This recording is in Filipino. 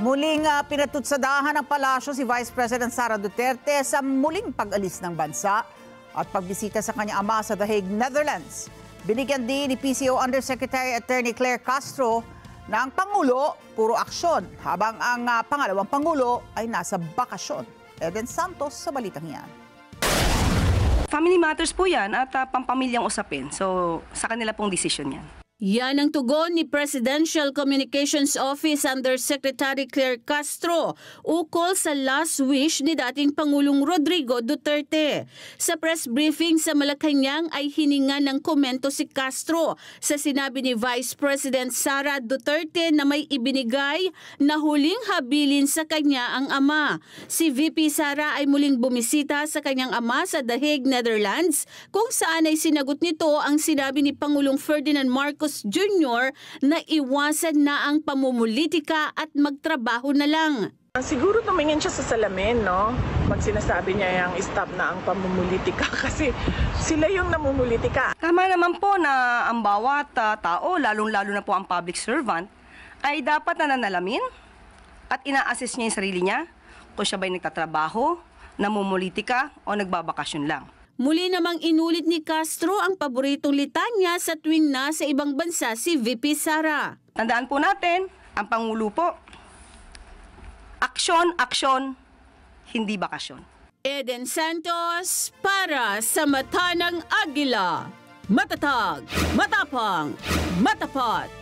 Muling pinatutsadahan ng palasyo si Vice President Sara Duterte sa muling pag-alis ng bansa at pagbisita sa kanyang ama sa The Hague, Netherlands. Binigyan din ni PCO Undersecretary Attorney Claire Castro na ang Pangulo puro aksyon habang ang pangalawang Pangulo ay nasa bakasyon. Eden Santos sa balitang yan. Family matters po yan at pampamilyang usapin. So sa kanila pong desisyon yan. Yan ang tugon ni Presidential Communications Office Undersecretary Claire Castro ukol sa last wish ni dating Pangulong Rodrigo Duterte. Sa press briefing sa Malacanang ay hininga ng komento si Castro sa sinabi ni Vice President Sara Duterte na may ibinigay na huling habilin sa kanya ang ama. Si VP Sara ay muling bumisita sa kanyang ama sa The Hague, Netherlands, kung saan ay sinagot nito ang sinabi ni Pangulong Ferdinand Marcos Jr. na iwasan na ang pamumulitika at magtrabaho na lang. Siguro tumingin siya sa salamin, no? Pag sinasabi niya yung stop na ang pamumulitika kasi sila yung namumulitika. Tama naman po na ang bawat tao, lalong-lalo na po ang public servant, ay dapat nananalamin at ina-assess niya yung sarili niya kung siya ba'y nagtatrabaho, namumulitika o nagbabakasyon lang. Muli namang inulit ni Castro ang paboritong litanya sa tuwing nasa ibang bansa si VP Sara. Tandaan po natin, ang Pangulo po, aksyon, aksyon, hindi bakasyon. Eden Santos para sa Mata ng Agila. Matatag, matapang, matapat.